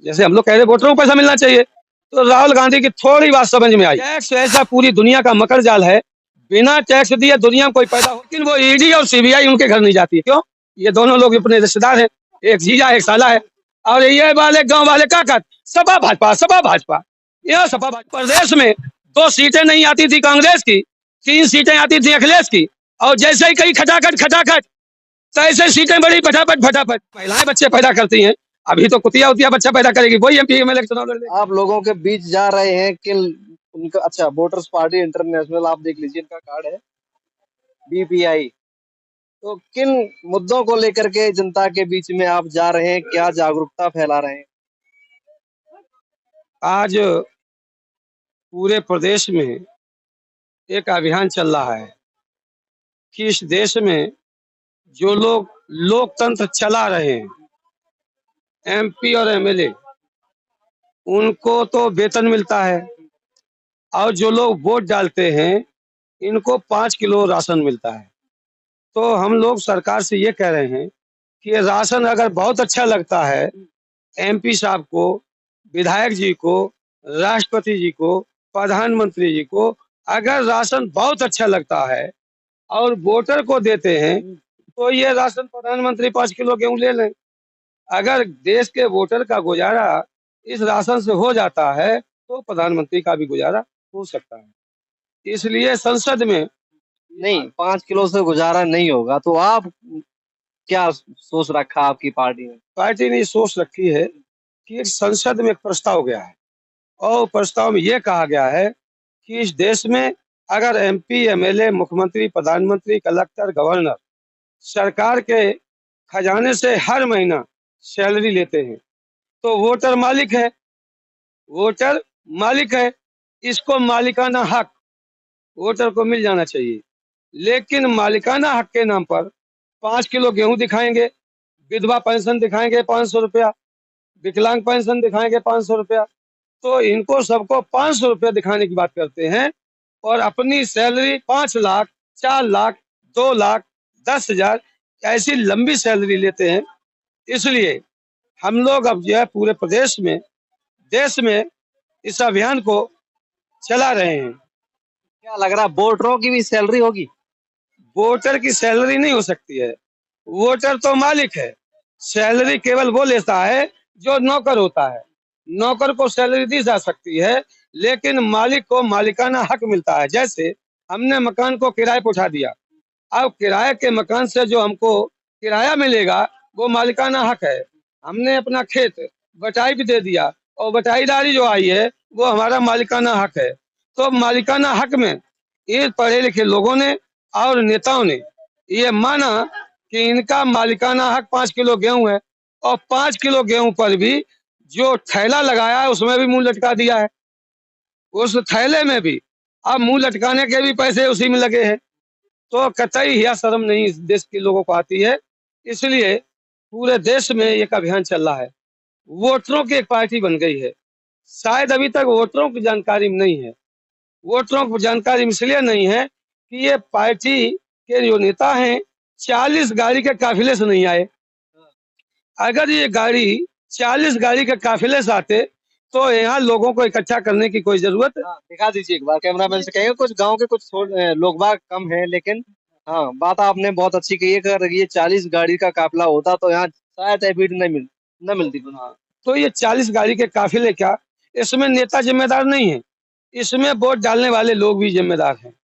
जैसे हम लोग कह रहे वोटरों को पैसा मिलना चाहिए, तो राहुल गांधी की थोड़ी बात समझ में आई। टैक्स ऐसा पूरी दुनिया का मकर जाल है, बिना टैक्स दिए दुनिया में कोई पैदा हो, लेकिन वो ईडी और सीबीआई उनके घर नहीं जाती। क्यों? ये दोनों लोग अपने रिश्तेदार हैं, एक जीजा एक साला है। और ये वाले गांव वाले क्या कहते, सपा भाजपा सपा भाजपा। यह सपा भाजपा प्रदेश में 2 सीटें नहीं आती थी कांग्रेस की, 3 सीटें आती थी अखिलेश की, और जैसे ही कहीं खटाखट खटाखट तो ऐसे सीटें बड़ी फटाफट फटाफट। महिलाएं बच्चे पैदा करती हैं, अभी तो कुतिया उतिया बच्चा पैदा करेगी, वही एमपी एमएलए चुनाव लड़ लेगी। आप लोगों के बीच जा रहे हैं कि उनका अच्छा वोटर्स पार्टी इंटरनेशनल, आप देख लीजिए इनका कार्ड है बीपीआई। तो किन मुद्दों को लेकर के जनता के बीच में आप जा रहे हैं, क्या जागरूकता फैला रहे हैं? आज पूरे प्रदेश में एक अभियान चल रहा है कि इस देश में जो लोग लोकतंत्र चला रहे हैं, एमपी और एमएलए, उनको तो वेतन मिलता है, और जो लोग वोट डालते हैं इनको 5 किलो राशन मिलता है। तो हम लोग सरकार से ये कह रहे हैं कि ये राशन अगर बहुत अच्छा लगता है एमपी साहब को, विधायक जी को, राष्ट्रपति जी को, प्रधानमंत्री जी को, अगर राशन बहुत अच्छा लगता है और वोटर को देते हैं, तो ये राशन प्रधानमंत्री 5 किलो गेहूं ले लें। अगर देश के वोटर का गुजारा इस राशन से हो जाता है तो प्रधानमंत्री का भी गुजारा हो सकता है। इसलिए संसद में नहीं, 5 किलो से गुजारा नहीं होगा, तो आप क्या सोच रखा आपकी पार्टी ने सोच रखी है कि एक संसद में एक प्रस्ताव गया है, और प्रस्ताव में ये कहा गया है कि इस देश में अगर एमपी एमएलए, मुख्यमंत्री, प्रधानमंत्री, कलेक्टर, गवर्नर सरकार के खजाने से हर महीना सैलरी लेते हैं, तो वोटर मालिक है, वोटर मालिक है, इसको मालिकाना हक वोटर को मिल जाना चाहिए। लेकिन मालिकाना हक के नाम पर 5 किलो गेहूं दिखाएंगे, विधवा पेंशन दिखाएंगे 500 रुपया, विकलांग पेंशन दिखाएंगे 500 रुपया, तो इनको सबको 500 रुपया दिखाने की बात करते हैं, और अपनी सैलरी 5 लाख, 4 लाख, 2 लाख, 10,000 ऐसी लंबी सैलरी लेते हैं। इसलिए हम लोग अब जो है पूरे प्रदेश में, देश में इस अभियान को चला रहे हैं। क्या लग रहा है, वोटरों की भी सैलरी होगी? वोटर की सैलरी नहीं हो सकती है, वोटर तो मालिक है। सैलरी केवल वो लेता है जो नौकर होता है, नौकर को सैलरी दी जा सकती है, लेकिन मालिक को मालिकाना हक मिलता है। जैसे हमने मकान को किराए पर उठा दिया, अब किराए के मकान से जो हमको किराया मिलेगा वो मालिकाना हक है। हमने अपना खेत बटाई भी दे दिया, और बटाईदारी जो आई है वो हमारा मालिकाना हक है। तो मालिकाना हक में ये पढ़े लिखे लोगों ने और नेताओं ने ये माना कि इनका मालिकाना हक 5 किलो गेहूं है, और 5 किलो गेहूं पर भी जो थैला लगाया है उसमें भी मुंह लटका दिया है, उस थैले में भी अब मुंह लटकाने के भी पैसे उसी में लगे हैं। तो कतई हिया शर्म नहीं इस देश के लोगों को आती है। इसलिए पूरे देश में एक अभियान चल रहा है, वोटरों की एक पार्टी बन गई है। शायद अभी तक वोटरों की जानकारी में नहीं है, वोटरों को जानकारी इसलिए नहीं है कि ये पार्टी के जो नेता हैं 40 गाड़ी के काफिले से नहीं आए। अगर ये गाड़ी 40 गाड़ी के काफिले से आते तो यहाँ लोगों को इकट्ठा करने की कोई जरूरत। दिखा दीजिए एक बार, कैमरामैन से कहेंगे। कुछ गांव के कुछ लोग बाग कम है, लेकिन हाँ, बात आपने बहुत अच्छी कही है। अगर ये 40 गाड़ी का काफिला होता तो यहाँ शायद भीड़ न मिलती। हाँ, तो ये 40 गाड़ी के काफिले क्या, इसमें नेता जिम्मेदार नहीं है, इसमें वोट डालने वाले लोग भी जिम्मेदार हैं।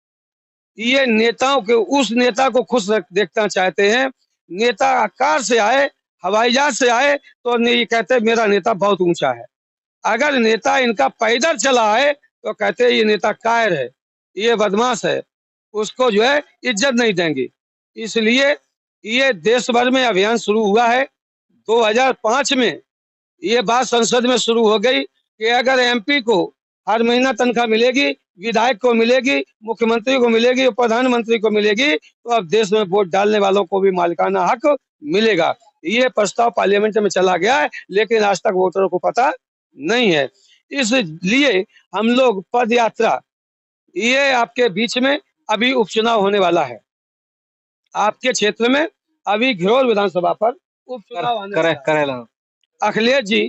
ये नेताओं के, उस नेता को खुश देखना चाहते हैं। नेता कार से आए, हवाई जहाज से आए, तो ये कहते मेरा नेता बहुत ऊंचा है। अगर नेता इनका पैदल चला है तो कहते ये नेता कायर है, ये बदमाश है, उसको जो है इज्जत नहीं देंगे। इसलिए ये देश भर में अभियान शुरू हुआ है। 2005 में ये बात संसद में शुरू हो गई कि अगर एमपी को हर महीना तनख्वाह मिलेगी, विधायक को मिलेगी, मुख्यमंत्री को मिलेगी, प्रधानमंत्री को मिलेगी, तो अब देश में वोट डालने वालों को भी मालिकाना हक मिलेगा। ये प्रस्ताव पार्लियामेंट में चला गया है, लेकिन आज तक वोटरों को पता नहीं है। इसलिए हम लोग पद यात्रा, ये आपके बीच में अभी उपचुनाव होने वाला है, आपके क्षेत्र में अभी घिरोल विधानसभा पर उपचुनाव आने वाला है। अखिलेश जी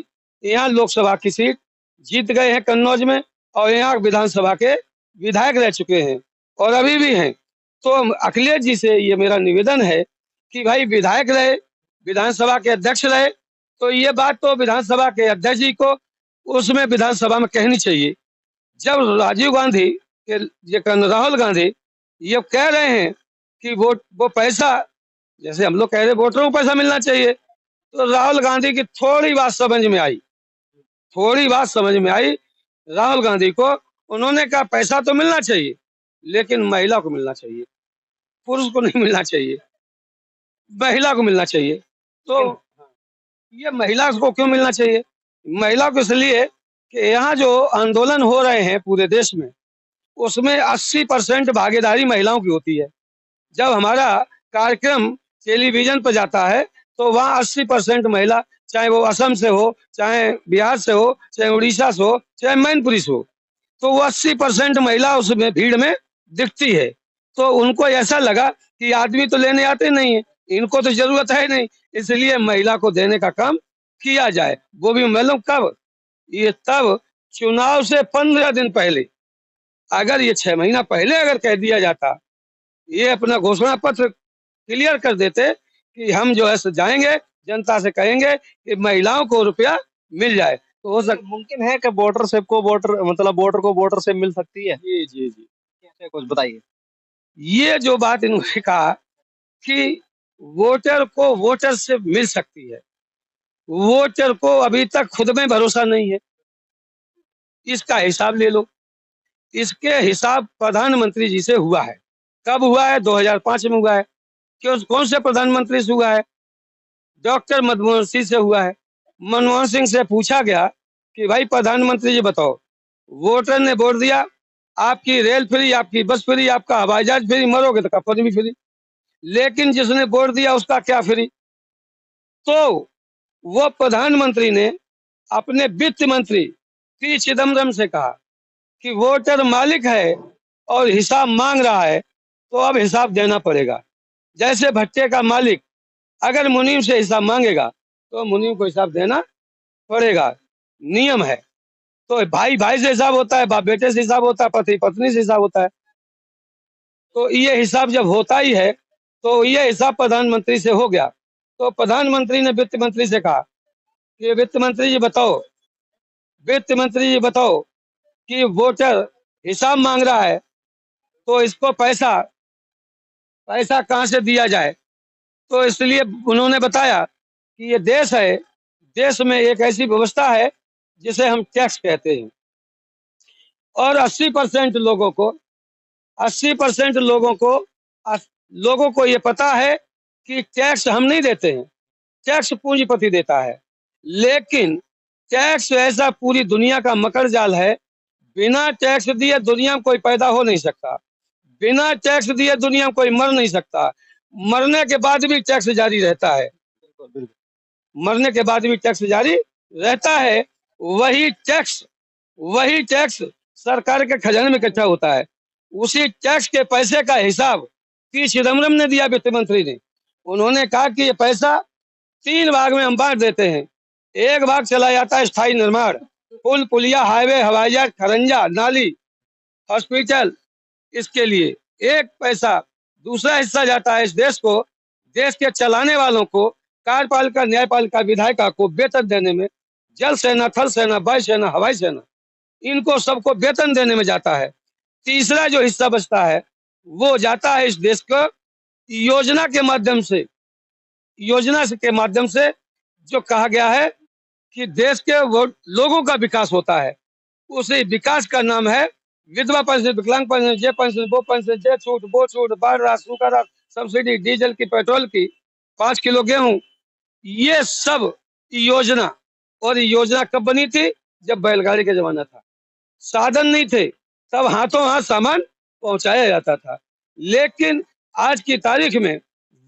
यहाँ लोकसभा की सीट जीत गए हैं कन्नौज में, और यहाँ विधानसभा के विधायक रह चुके हैं और अभी भी हैं। तो अखिलेश जी से ये मेरा निवेदन है कि भाई विधायक रहे, विधानसभा के अध्यक्ष रहे, तो ये बात तो विधानसभा के अध्यक्ष जी को उसमें विधानसभा में कहनी चाहिए। जब राजीव गांधी के ये राहुल गांधी ये कह रहे हैं कि वो पैसा, जैसे हम लोग कह रहे वोटरों को पैसा मिलना चाहिए, तो राहुल गांधी की थोड़ी बात समझ में आई, थोड़ी बात समझ में आई राहुल गांधी को। उन्होंने कहा पैसा तो मिलना चाहिए, लेकिन महिला को मिलना चाहिए, पुरुष को नहीं मिलना चाहिए, महिला को मिलना चाहिए। तो ये महिला को क्यों मिलना चाहिए? महिला को इसलिए कि यहाँ जो आंदोलन हो रहे हैं पूरे देश में, उसमें 80% भागीदारी महिलाओं की होती है। जब हमारा कार्यक्रम टेलीविजन पर जाता है तो वहाँ 80% महिला, चाहे वो असम से हो, चाहे बिहार से हो, चाहे उड़ीसा से हो, चाहे मैनपुरी से हो, तो वो 80% महिला उसमें भीड़ में दिखती है। तो उनको ऐसा लगा कि आदमी तो लेने आते नहीं है, इनको तो जरूरत है नहीं, इसलिए महिला को देने का काम किया जाए। वो भी मालूम कब? ये तब चुनाव से 15 दिन पहले। अगर ये 6 महीना पहले अगर कह दिया जाता, ये अपना घोषणा पत्र क्लियर कर देते कि हम जो है जाएंगे, जनता से कहेंगे कि महिलाओं को रुपया मिल जाए, तो हो सकता। मुमकिन है कि वोटरशिप को वोटर मतलब वोटर को वोटरशिप मिल सकती है? जी जी जी, कैसे, कुछ बताइए। ये जो बात इन्होंने कहा कि वोटर को वोटरशिप मिल सकती है, वोटर को अभी तक खुद में भरोसा नहीं है। इसका हिसाब ले लो, इसके हिसाब प्रधानमंत्री जी से हुआ है। कब हुआ है? 2005 में हुआ है। क्यों, कौन से प्रधानमंत्री से हुआ है? डॉक्टर मनमोहन सिंह से हुआ है। मनमोहन सिंह से पूछा गया कि भाई प्रधानमंत्री जी बताओ, वोटर ने वोट दिया, आपकी रेल फ्री, आपकी बस फ्री, आपका हवाई जहाज फ्री, मरोगे तो कफन भी फ्री, लेकिन जिसने वोट दिया उसका क्या फ्री? तो वो प्रधानमंत्री ने अपने वित्त मंत्री पी चिदम्बरम से कहा कि वोटर मालिक है और हिसाब मांग रहा है, तो अब हिसाब देना पड़ेगा। जैसे भट्टे का मालिक अगर मुनीम से हिसाब मांगेगा तो मुनीम को हिसाब देना पड़ेगा, नियम है। तो भाई भाई से हिसाब होता है, बाप बेटे से हिसाब होता है, पति पत्नी से हिसाब होता है। तो ये हिसाब जब होता ही है, तो ये हिसाब प्रधानमंत्री से हो गया। तो प्रधानमंत्री ने वित्त मंत्री से कहा कि वित्त मंत्री जी बताओ, वित्त मंत्री जी बताओ कि वोटर हिसाब मांग रहा है, तो इसको पैसा पैसा कहाँ से दिया जाए? तो इसलिए उन्होंने बताया कि ये देश है, देश में एक ऐसी व्यवस्था है जिसे हम टैक्स कहते हैं, और 80% लोगों को 80% लोगों को ये पता है कि टैक्स हम नहीं देते हैं, टैक्स पूंजीपति देता है। लेकिन टैक्स ऐसा पूरी दुनिया का मकर जाल है, बिना टैक्स दिए दुनिया में कोई पैदा हो नहीं सकता, बिना टैक्स दिए दुनिया में कोई मर नहीं सकता, मरने के बाद भी टैक्स जारी रहता है, मरने के बाद भी टैक्स जारी रहता है। वही टैक्स सरकार के खजाने में इकट्ठा होता है। उसी टैक्स के पैसे का हिसाब पी चिदम्बरम ने दिया, वित्त मंत्री ने। उन्होंने कहा कि ये पैसा 3 भाग में हम बांट देते हैं। एक भाग चला जाता है स्थायी निर्माण, पुल पुलिया, हाईवे, हवाई जहाज, खरंजा, नाली, हॉस्पिटल, इसके लिए एक पैसा। दूसरा हिस्सा जाता है इस देश को, देश के चलाने वालों को, कार्यपालिका, न्यायपालिका, विधायिका को वेतन देने में, जल सेना, थल सेना, वायु सेना, हवाई सेना, इनको सबको वेतन देने में जाता है। तीसरा जो हिस्सा बचता है वो जाता है इस देश को योजना के माध्यम से, योजना के माध्यम से जो कहा गया है कि देश के लोगों का विकास होता है, उसी विकास का नाम है विधवा पेंशन, विकलांग पेंशन, ये पेंशन, वो पेंशन, ये छूट, वो छूट, बाढ़ राहत, सूखा राहत, सब्सिडी, डीजल की, पेट्रोल की, 5 किलो गेहूं, ये सब योजना। और ये योजना कब बनी थी? जब बैलगाड़ी का जमाना था, साधन नहीं थे, तब हाथों हाथ सामान पहुंचाया जाता था। लेकिन आज की तारीख में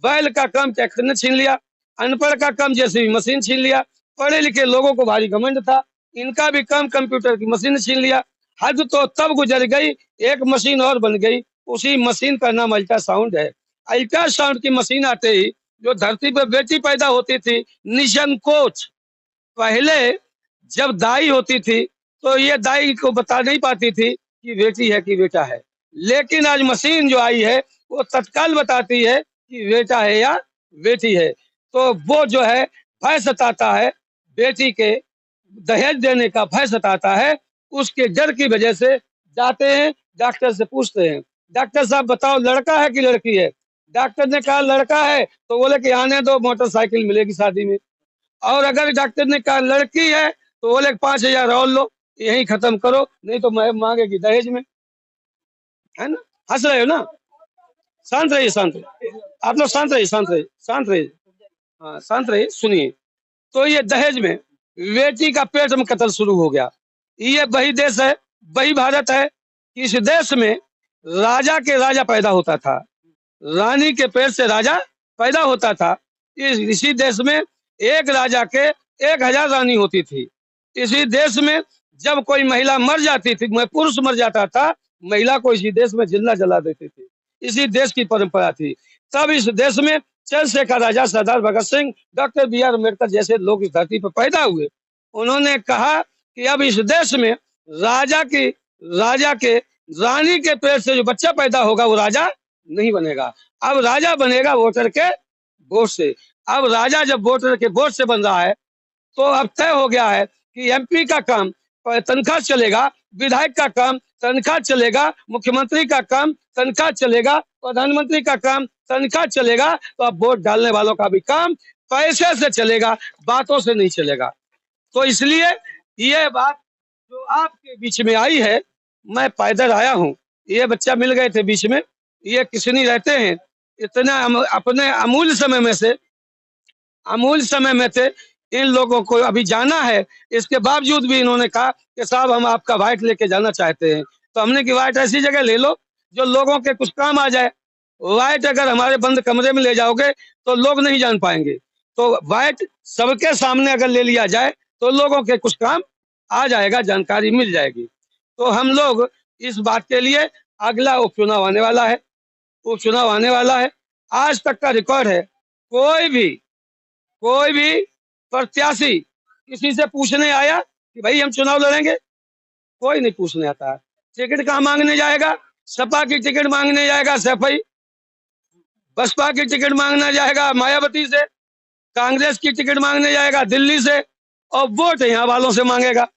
बैल का काम ट्रैक्टर ने छीन लिया, अनपढ़ का काम जेसीबी मशीन छीन लिया, पढ़े लिखे लोगों को भारी घमंड था, इनका भी काम कंप्यूटर की मशीन ने छीन लिया। हद तो तब गुजर गई, एक मशीन और बन गई, उसी मशीन का नाम अल्ट्रासाउंड है। अल्ट्रासाउंड की मशीन आते ही जो धरती पर बेटी पैदा होती थी निसंकोच, पहले जब दाई होती थी तो ये दाई को बता नहीं पाती थी कि बेटी है कि बेटा है, लेकिन आज मशीन जो आई है वो तत्काल बताती है कि बेटा है या बेटी है। तो वो जो है भय सताता है, बेटी के दहेज देने का भय सताता है, उसके डर की वजह से जाते हैं डॉक्टर से पूछते हैं, डॉक्टर साहब बताओ लड़का है कि लड़की है? डॉक्टर ने कहा लड़का है, तो बोले कि आने दो, मोटरसाइकिल मिलेगी शादी में। और अगर डॉक्टर ने कहा लड़की है तो बोले 5,000 और लो, यही खत्म करो, नहीं तो मैं मांगेगी दहेज में, है ना? हंस रहे हो ना? शांत रहिए, शांत रहिए, आप लोग शांत रहिए, शांत रहिए, शांत रहिए, हाँ शांत रहिए, सुनिए। तो ये दहेज में बेटी का पेट में कत्ल शुरू हो गया। ये वही देश है, वही भारत है। इस देश में राजा के राजा पैदा होता था, रानी के पेट से राजा पैदा होता था। इसी देश में एक राजा के 1,000 रानी होती थी। इसी देश में जब कोई महिला मर जाती थी, पुरुष मर जाता था, महिला को इसी देश में जिंदा जला देते थे। इसी देश की परंपरा थी। तब इस देश में चंद्रशेखर राजा, सरदार भगत सिंह, डॉक्टर बी.आर. अम्बेडकर जैसे लोग इस धरती पर पैदा हुए। उन्होंने कहा कि अब इस देश में राजा के रानी के पेट से जो बच्चा पैदा होगा वो राजा नहीं बनेगा। अब राजा बनेगा वोटर के वोट से। अब राजा जब वोटर के वोट से बन रहा है तो अब तय हो गया है कि एमपी का काम तनख्वाह चलेगा, विधायक का काम तनख्वाह चलेगा, मुख्यमंत्री का काम तनख्वाह चलेगा, प्रधानमंत्री का काम तनख्वाह चलेगा। तो अब वोट डालने वालों का भी काम पैसे से चलेगा, बातों से नहीं चलेगा। तो इसलिए ये बात जो आपके बीच में आई है, मैं पैदल आया हूँ, ये बच्चा मिल गए थे बीच में, ये किसनी रहते हैं, इतना अपने अमूल्य समय में थे, इन लोगों को अभी जाना है, इसके बावजूद भी इन्होंने कहा कि साहब हम आपका वाइट लेके जाना चाहते हैं। तो हमने कि वाइट ऐसी जगह ले लो जो लोगों के कुछ काम आ जाए। वाइट अगर हमारे बंद कमरे में ले जाओगे तो लोग नहीं जान पाएंगे, तो वाइट सबके सामने अगर ले लिया जाए तो लोगों के कुछ काम आ जाएगा, जानकारी मिल जाएगी। तो हम लोग इस बात के लिए, अगला उपचुनाव आने वाला है, आज तक का रिकॉर्ड है, कोई भी प्रत्याशी किसी से पूछने आया कि भाई हम चुनाव लड़ेंगे, कोई नहीं पूछने आता है। टिकट कहाँ मांगने जाएगा? सपा की टिकट मांगने जाएगा सैफई, बसपा की टिकट मांगने जाएगा मायावती से, कांग्रेस की टिकट मांगने जाएगा दिल्ली से, और वोट यहाँ वालों से मांगेगा,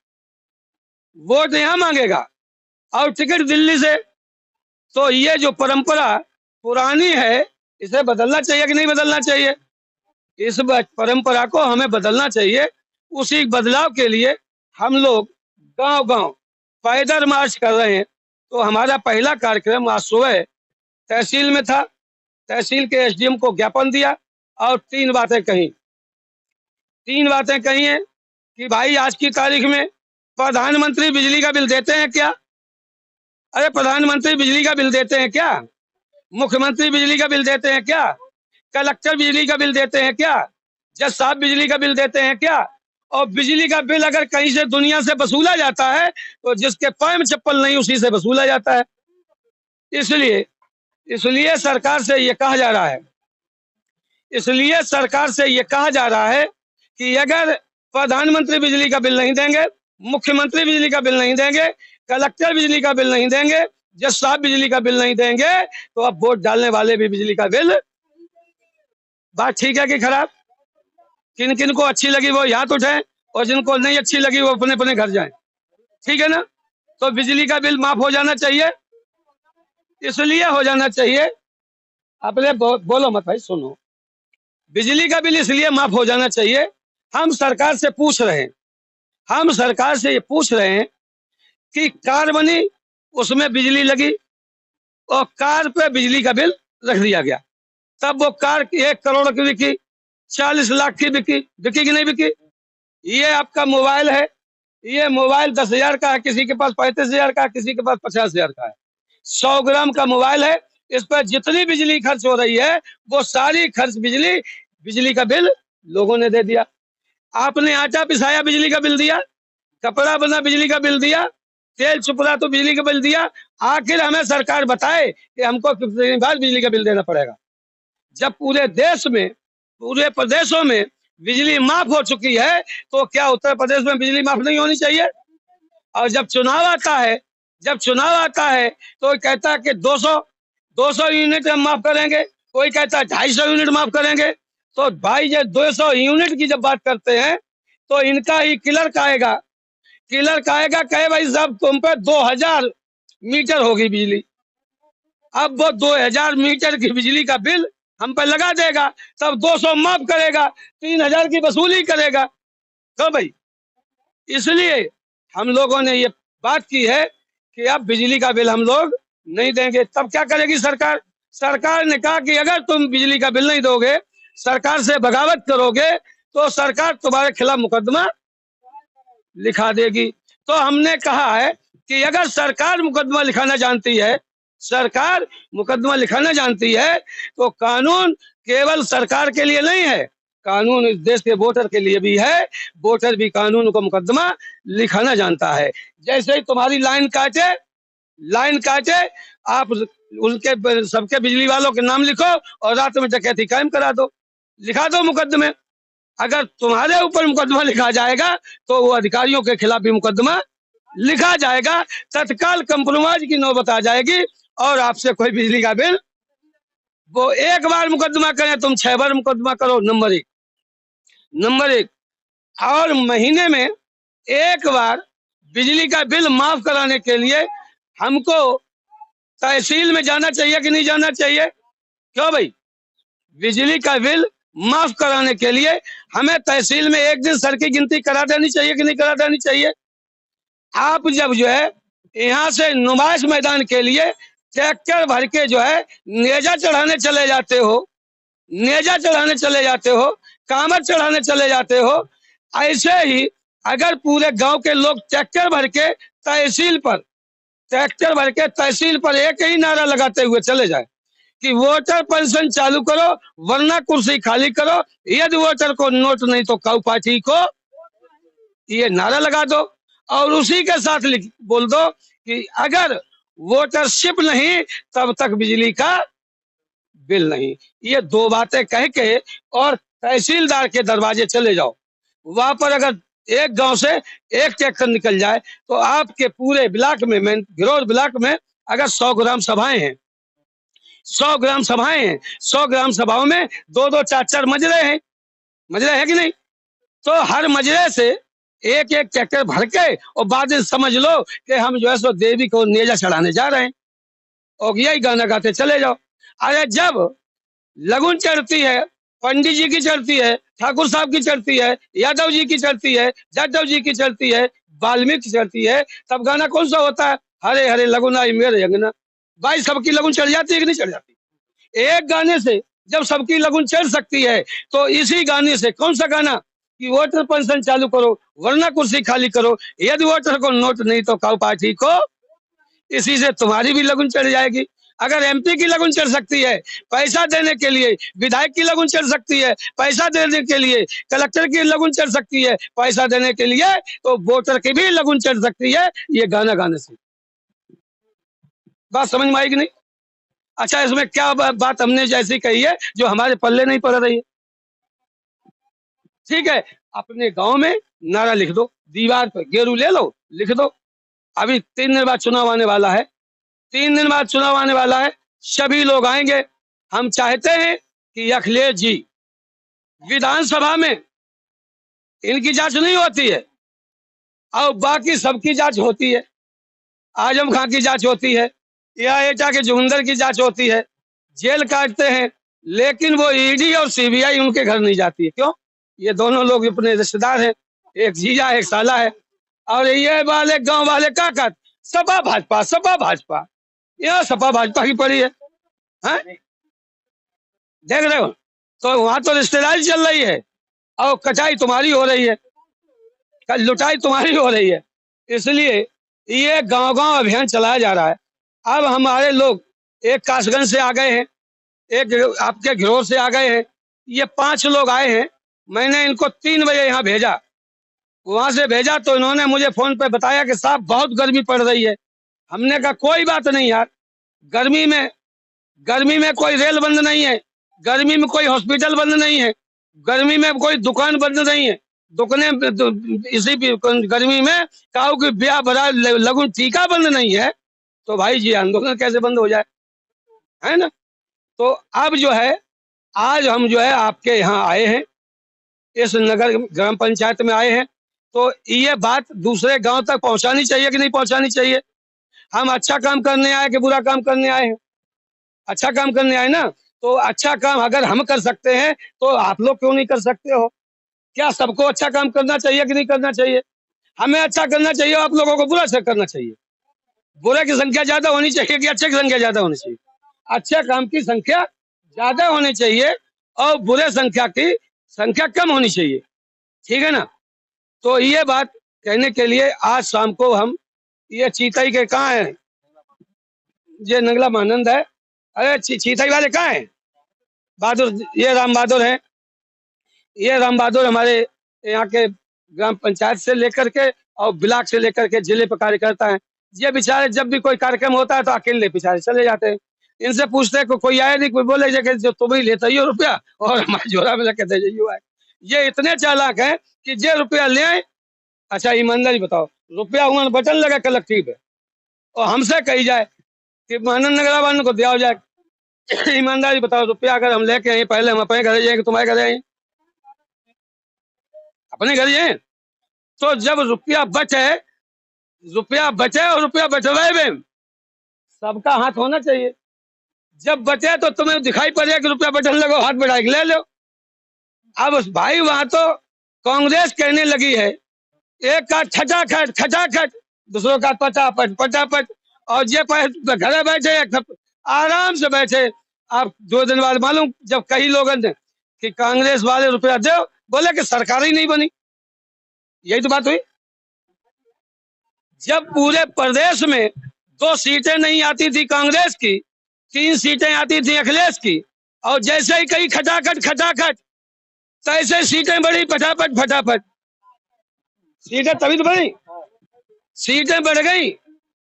वोट यहाँ मांगेगा और टिकट दिल्ली से। तो ये जो परंपरा पुरानी है, इसे बदलना चाहिए कि नहीं बदलना चाहिए? इस परंपरा को हमें बदलना चाहिए। उसी बदलाव के लिए हम लोग गांव-गांव पैदल मार्च कर रहे हैं। तो हमारा पहला कार्यक्रम आज सुबह तहसील में था, तहसील के एसडीएम को ज्ञापन दिया और 3 बातें कही हैं कि भाई आज की तारीख में प्रधानमंत्री बिजली का बिल देते हैं क्या? अरे प्रधानमंत्री बिजली का बिल देते हैं क्या? मुख्यमंत्री बिजली का बिल देते हैं क्या? कलेक्टर बिजली का बिल देते हैं क्या? जज साहब बिजली का बिल देते हैं क्या? और बिजली का बिल अगर कहीं से दुनिया से वसूला जाता है तो जिसके पैर में चप्पल नहीं उसी से वसूला जाता है। इसलिए सरकार से ये कहा जा रहा है कि अगर प्रधानमंत्री बिजली का बिल नहीं देंगे, मुख्यमंत्री बिजली का बिल नहीं देंगे, कलेक्टर बिजली का बिल नहीं देंगे, जज साहब बिजली का बिल नहीं देंगे, तो अब वोट डालने वाले भी बिजली का बिल। बात ठीक है कि खराब? किन किन को अच्छी लगी वो हाथ उठाएं और जिनको नहीं अच्छी लगी वो अपने अपने घर जाएं, ठीक है ना? तो बिजली का बिल माफ हो जाना चाहिए, इसलिए हो जाना चाहिए, अपने बोलो मत भाई, सुनो। बिजली का बिल इसलिए माफ हो जाना चाहिए, हम सरकार से ये पूछ रहे हैं कि कार बनी, उसमें बिजली लगी और कार पे बिजली का बिल रख दिया गया, तब वो कार 1 करोड़ की बिकी, 40 लाख की बिकी कि नहीं बिकी? ये आपका मोबाइल है, ये मोबाइल 10,000 का है, किसी के पास 35,000 का, किसी के पास 50,000 का है। 100 ग्राम का मोबाइल है, इस पर जितनी बिजली खर्च हो रही है वो सारी खर्च बिजली का बिल लोगों ने दे दिया। आपने आटा पिसाया, बिजली का बिल दिया, कपड़ा बना, बिजली का बिल दिया, तेल चुपड़ा तो बिजली का बिल दिया। आखिर हमें सरकार बताए कि हमको कितनी बार बिजली का बिल देना पड़ेगा, जब पूरे प्रदेशों में बिजली माफ हो चुकी है, तो क्या उत्तर प्रदेश में बिजली माफ नहीं होनी चाहिए? और जब चुनाव आता है, तो कहता है कि 200 यूनिट हम माफ करेंगे, कोई कहता है 250 यूनिट माफ करेंगे। तो भाई ये 200 यूनिट की जब बात करते हैं तो इनका ही क्लर्क आएगा, कहे भाई साहब तुम पे 2000 मीटर होगी बिजली। अब वो 2000 मीटर की बिजली का बिल हम पे लगा देगा, तब 200 माफ करेगा, 3000 की वसूली करेगा। तो भाई इसलिए हम लोगों ने ये बात की है कि अब बिजली का बिल हम लोग नहीं देंगे। तब क्या करेगी सरकार? सरकार ने कहा कि अगर तुम बिजली का बिल नहीं दोगे, सरकार से बगावत करोगे, तो सरकार तुम्हारे खिलाफ मुकदमा लिखा देगी। तो हमने कहा है कि अगर सरकार मुकदमा लिखाना जानती है, तो कानून केवल सरकार के लिए नहीं है, कानून इस देश के वोटर के लिए भी है। वोटर भी कानून को मुकदमा लिखाना जानता है। जैसे ही तुम्हारी लाइन काटे, आप उनके सबके बिजली वालों के नाम लिखो और रात में डकैती कायम करा दो, लिखा दो मुकदमे। अगर तुम्हारे ऊपर मुकदमा लिखा जाएगा तो वो अधिकारियों के खिलाफ भी मुकदमा लिखा जाएगा, तत्काल कंप्रोमाइज की नौबत आ जाएगी और आपसे कोई बिजली का बिल, वो एक बार मुकदमा करें तुम 6 बार मुकदमा करो, नंबर एक। और महीने में एक बार बिजली का बिल माफ कराने के लिए हमको तहसील में जाना चाहिए कि नहीं जाना चाहिए? क्यों भाई? बिजली का बिल माफ कराने के लिए हमें तहसील में एक दिन सर की गिनती करा देनी चाहिए कि नहीं करा देनी चाहिए? आप जब जो है यहाँ से नुमाइश मैदान के लिए ट्रैक्टर भर के जो है नेजा चढ़ाने चले जाते हो, कामर चढ़ाने चले जाते हो, ऐसे ही अगर पूरे गांव के लोग ट्रैक्टर भर के तहसील पर एक ही नारा लगाते हुए चले जाए कि वोटर पेंशन चालू करो वरना कुर्सी खाली करो, यदि वोटर को नोट नहीं तो काऊ पार्टी को, ये नारा लगा दो और उसी के साथ बोल दो कि अगर वोटरशिप नहीं तब तक बिजली का बिल नहीं। ये 2 बातें कह के और तहसीलदार के दरवाजे चले जाओ। वहां पर अगर एक गांव से एक ट्रैक्टर निकल जाए तो आपके पूरे ब्लॉक में, घिरौर ब्लॉक में अगर 100 ग्राम सभाएं हैं, 100 ग्राम सभाओं में 2-2 4-4 मजरे हैं कि नहीं? तो हर मजरे से एक ट्रैक्टर भर के और बाद में समझ लो कि हम जो है सो देवी को नेजा चढ़ाने जा रहे हैं और यही गाना गाते चले जाओ। अरे जब लगुन चढ़ती है, पंडित जी की चढ़ती है, ठाकुर साहब की चढ़ती है, यादव जी की चढ़ती है, जाटव जी की चढ़ती है, वाल्मीकि की चढ़ती है, तब गाना कौन सा होता है? हरे हरे लगुन आई मेरे अंगना। भाई सबकी लगुन चढ़ जाती है कि नहीं चढ़ जाती? एक गाने से जब सबकी लगुन चढ़ सकती है तो इसी गाने से, कौन सा गाना? कि वोटर पेंशन चालू करो वरना कुर्सी खाली करो, यदि वोटर को नोट नहीं तो काऊ पार्टी को, इसी से तुम्हारी भी लगुन चढ़ जाएगी। अगर एमपी की लगुन चढ़ सकती है पैसा देने के लिए, विधायक की लगुन चढ़ सकती है पैसा देने के लिए, कलेक्टर की लगुन चढ़ सकती है पैसा देने के लिए, तो वोटर की भी लगुन चढ़ सकती है ये गाना गाने से। बात समझ में आई कि नहीं? अच्छा, इसमें क्या बात हमने जैसी कही है जो हमारे पल्ले नहीं पड़ रही है? ठीक है, अपने गांव में नारा लिख दो, दीवार पर गेरू ले लो, लिख दो। अभी 3 दिन बाद चुनाव आने वाला है, सभी लोग आएंगे। हम चाहते हैं कि अखिलेश जी विधानसभा में इनकी जांच नहीं होती है और बाकी सबकी जांच होती है। आजम खां की जांच होती है या एटा के जोगिंदर की जांच होती है, जेल काटते हैं, लेकिन वो ईडी और सीबीआई उनके घर नहीं जाती है। क्यों? ये दोनों लोग अपने रिश्तेदार हैं, एक जीजा एक साला है। और ये वाले गांव वाले का सपा भाजपा, यह सपा भाजपा की पड़ी है, देख रहे हो? तो वहां तो रिश्तेदारी चल रही है और कटाई तुम्हारी हो रही है, लुटाई तुम्हारी हो रही है। इसलिए ये गांव अभियान चलाया जा रहा है। अब हमारे लोग एक कासगंज से आ गए हैं, एक आपके घिरौर से आ गए हैं, ये 5 लोग आए हैं। मैंने इनको 3 बजे यहाँ भेजा, वहां से भेजा तो इन्होंने मुझे फोन पे बताया कि साहब बहुत गर्मी पड़ रही है। हमने कहा कोई बात नहीं यार, गर्मी में कोई रेल बंद नहीं है, गर्मी में कोई हॉस्पिटल बंद नहीं है, गर्मी में कोई दुकान बंद नहीं है, दुकानें इसी गर्मी में काऊ की ब्याह भरा लगुन टीका बंद नहीं है, तो भाई जी आंदोलन कैसे बंद हो जाए, है ना। तो अब जो है आज हम जो है आपके यहाँ आए हैं, इस नगर ग्राम पंचायत में आए हैं, तो ये बात दूसरे गांव तक पहुंचानी चाहिए कि नहीं पहुंचानी चाहिए। हम अच्छा काम करने आए कि बुरा काम करने आए हैं? अच्छा काम करने आए ना, तो अच्छा काम अगर हम कर सकते हैं तो आप लोग क्यों नहीं कर सकते हो? क्या सबको अच्छा काम करना चाहिए कि नहीं करना चाहिए? हमें अच्छा करना चाहिए, आप लोगों को बुरा अच्छा करना चाहिए। बुरे की संख्या ज्यादा होनी चाहिए कि अच्छे की संख्या ज्यादा होनी चाहिए? अच्छे काम की संख्या ज्यादा होनी चाहिए और बुरे संख्या की संख्या कम होनी चाहिए, ठीक है ना। तो ये बात कहने के लिए आज शाम को हम ये चीताई के कहाँ है, ये नंगला मानंद है, अरे चीताई वाले कहाँ है? बहादुर, ये राम बहादुर है, ये राम बहादुर हमारे यहाँ के ग्राम पंचायत से लेकर के और ब्लॉक से लेकर के जिले पर कार्यकर्ता है। ये बेचारे जब भी कोई कार्यक्रम होता है तो अकेले बेचारे चले जाते हैं। इनसे पूछते हैं कोई आया नहीं, कोई बोले जो तुम ही लेते ही हो रुपया और हमारे जोरा में लगे दे जाइए आए। ये इतने चालाक हैं कि जे रुपया ले आए, अच्छा ईमानदारी बताओ, रुपया हुआ बटन लगा कलेक्टिव है और हमसे कही जाए कि महानंद नगर वालों को दिया जाए। ईमानदारी बताओ, रुपया अगर हम लेके आए पहले हम अपने घर जाएंगे, तुम्हारे घर आए, अपने घर जाए। तो जब रुपया बचे और रुपया बचवाए में सबका हाथ होना चाहिए। जब बचे तो तुम्हें दिखाई पड़े कि रुपया बटन लगो, हाथ बढ़ा के ले लो। अब भाई वहां तो कांग्रेस कहने लगी है, एक का खचाखट, दूसरों का पटापट, और ये घर बैठे आराम से बैठे। आप 2 दिन बाद मालूम जब कई लोगों ने कि कांग्रेस वाले रुपया दो, बोले कि सरकार ही नहीं बनी। यही तो बात हुई। जब पूरे प्रदेश में 2 सीटें नहीं आती थी कांग्रेस की, 3 सीटें आती थी अखिलेश की, और जैसे ही कहीं खटाखट तैसे सीटें बढ़ी फटाफट। सीटें तभी तो बढ़ी, सीटें बढ़ गई।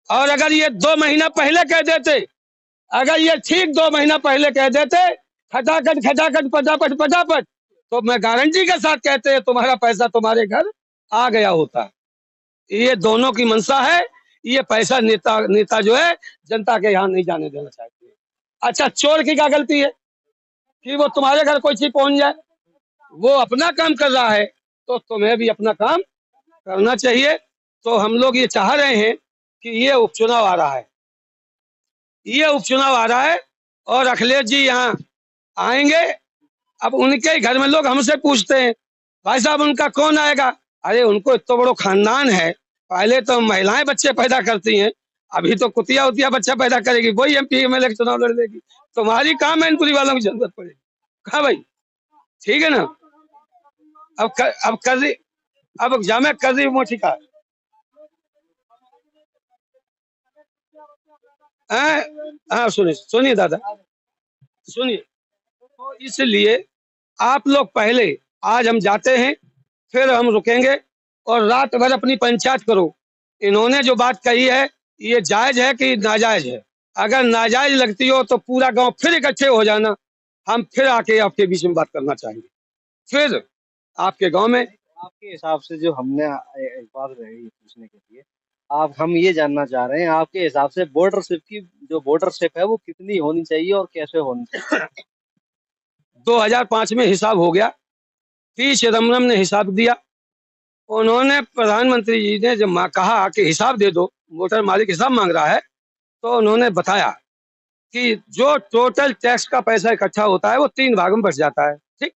और अगर ये 2 महीना पहले कह देते, अगर ये ठीक 2 महीना पहले कह देते खटाखट फटाफट, तो मैं गारंटी के साथ कहते हैं तुम्हारा पैसा तुम्हारे घर आ गया होता। ये दोनों की मंशा है, ये पैसा नेता जो है जनता के यहाँ नहीं जाने देना चाहते। अच्छा, चोर की क्या गलती है कि वो तुम्हारे घर कोई चीज पहुंच जाए? वो अपना काम कर रहा है तो तुम्हें भी अपना काम करना चाहिए। तो हम लोग ये चाह रहे हैं कि ये उपचुनाव आ रहा है, ये उपचुनाव आ रहा है और अखिलेश जी यहाँ आएंगे। अब उनके घर में लोग हमसे पूछते हैं भाई साहब उनका कौन आएगा? अरे उनको इतना बड़ा खानदान है, पहले तो महिलाएं बच्चे पैदा करती हैं, अभी तो कुतिया उतिया बच्चा पैदा करेगी, वही एमपी एमएलए के चुनाव लड़ लेगी। तुम्हारी काम है इनपुरी वालों की जरूरत पड़ेगी। कहा भाई, ठीक है ना। अब कर दी, अब जामे कर दी मोटी का हाँ सुनिए दादा, सुनिए। तो इसलिए आप लोग पहले, आज हम जाते हैं, फिर हम रुकेंगे और रात भर अपनी पंचायत करो। इन्होंने जो बात कही है ये जायज है कि नाजायज है? अगर नाजायज लगती हो तो पूरा गांव फिर इकट्ठे हो जाना, हम फिर आके आपके बीच में बात करना चाहेंगे, फिर आपके गांव में। आपके हिसाब से जो हमने एक बात रही पूछने के लिए, हम ये जानना चाह रहे हैं आपके हिसाब से वोटरशिप है वो कितनी होनी चाहिए और कैसे होनी चाहिए? 2005 में हिसाब हो गया, पी चिदम्बरम ने हिसाब दिया। उन्होंने, प्रधानमंत्री जी ने जब कहा कि हिसाब दे दो, वोटर मालिक हिसाब मांग रहा है, तो उन्होंने बताया कि जो टोटल टैक्स का पैसा इकट्ठा होता है वो 3 भाग में बच जाता है, ठीक।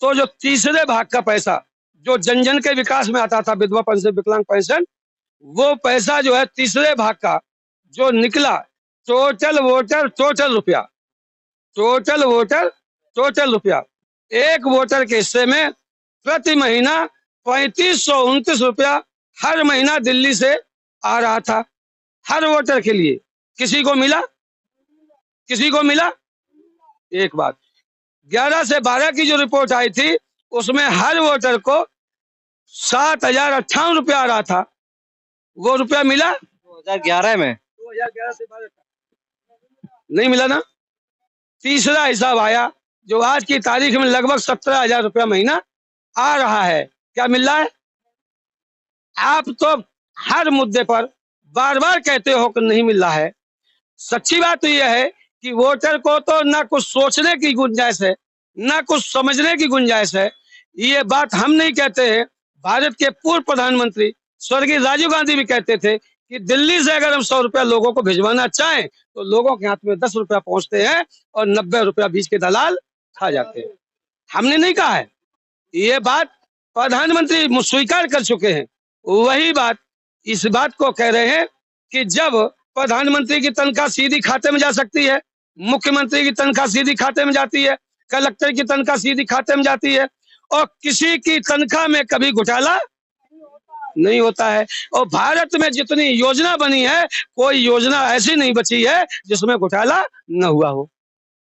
तो जो तीसरे भाग का पैसा जो जन जन के विकास में आता था, विधवा पेंशन, विकलांग पेंशन, वो पैसा जो है तीसरे भाग का जो निकला, टोटल रुपया एक वोटर के हिस्से में प्रति महीना 3529 रुपया हर महीना दिल्ली से आ रहा था, हर वोटर के लिए। किसी को मिला? एक बात, 11 से 12 की जो रिपोर्ट आई थी उसमें हर वोटर को 7,058 रुपया आ रहा था। वो रुपया मिला 2011 में? 2011 से 12 नहीं मिला ना। तीसरा हिसाब आया जो आज की तारीख में लगभग 17,000 रुपया महीना आ रहा है। क्या मिल रहा है? आप तो हर मुद्दे पर बार बार कहते हो कि नहीं मिल रहा है। सच्ची बात तो यह है कि वोटर को तो ना कुछ सोचने की गुंजाइश है, ना कुछ समझने की गुंजाइश है। ये बात हम नहीं कहते हैं, भारत के पूर्व प्रधानमंत्री स्वर्गीय राजीव गांधी भी कहते थे कि दिल्ली से अगर हम 100 रुपया लोगों को भिजवाना चाहें तो लोगों के हाथ में 10 रुपया पहुंचते हैं और 90 रुपया बीच के दलाल खा जाते हैं। हमने नहीं कहा है, ये बात प्रधानमंत्री स्वीकार कर चुके हैं। वही बात इस बात को कह रहे हैं कि जब प्रधानमंत्री की तनख्वाह सीधी खाते में जा सकती है, मुख्यमंत्री की तनख्वाह सीधी खाते में जाती है, कलेक्टर की तनख्वाह सीधी खाते में जाती है और किसी की तनख्वाह में कभी घोटाला नहीं होता है। और भारत में जितनी योजना बनी है, कोई योजना ऐसी नहीं बची है जिसमें घोटाला न हुआ हो,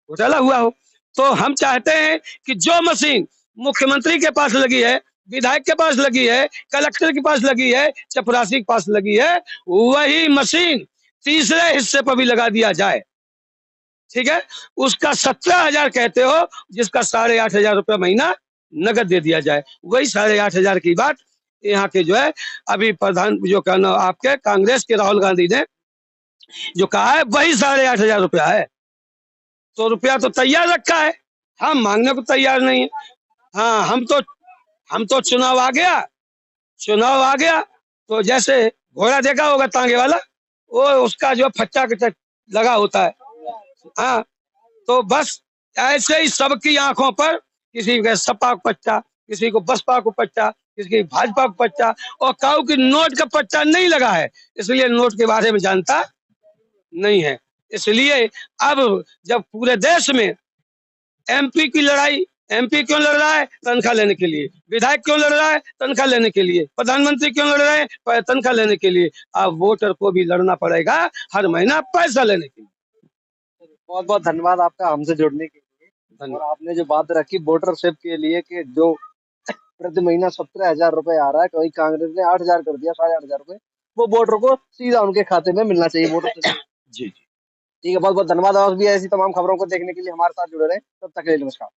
घोटाला हुआ हो। तो हम चाहते हैं कि जो मशीन मुख्यमंत्री के पास लगी है, विधायक के पास लगी है, कलेक्टर के पास लगी है, चपरासी के पास लगी है, वही मशीन तीसरे हिस्से पर भी लगा दिया जाए। ठीक है, उसका 17,000 कहते हो, जिसका 8,500 रुपया महीना नगद दे दिया जाए। वही 8,500 की बात यहाँ के जो है अभी प्रधान जो कहना आपके कांग्रेस के राहुल गांधी ने जो कहा है वही 8,500 रुपया है। तो रुपया तो तैयार रखा है, हम मांगने को तैयार नहीं है। हाँ, हम तो चुनाव आ गया तो जैसे घोड़ा देखा होगा तांगे वाला, वो उसका जो फच्चा कच्चा लगा होता है। हाँ, तो बस ऐसे ही सबकी आंखों पर किसी के सपा को पच्चा, किसी को बसपा को पच्चा, किसी की भाजपा को पच्चा, और काऊ की नोट का पच्चा नहीं लगा है, इसलिए नोट के बारे में जानता नहीं है। इसलिए अब जब पूरे देश में एमपी की लड़ाई, एमपी क्यों लड़ रहा है? तनख्वाह लेने के लिए। विधायक क्यों लड़ रहा है? तनख्वाह लेने के लिए। प्रधानमंत्री क्यों लड़ रहे हैं? तनख्वाह लेने के लिए। अब वोटर को भी लड़ना पड़ेगा हर महीना पैसा लेने के लिए। बहुत बहुत धन्यवाद आपका हमसे जुड़ने के लिए। और आपने जो बात रखी वोटरशिप के लिए कि जो प्रति महीना 17,000 रुपए आ रहा है, कहीं कांग्रेस ने 8,000 कर दिया, 8,500 रुपए, वो वोटर को सीधा उनके खाते में मिलना चाहिए वोटर। जी जी, ठीक है, बहुत बहुत धन्यवाद। और भी ऐसी तमाम खबरों को देखने के लिए हमारे साथ जुड़े रहे। तब तक के लिए नमस्कार।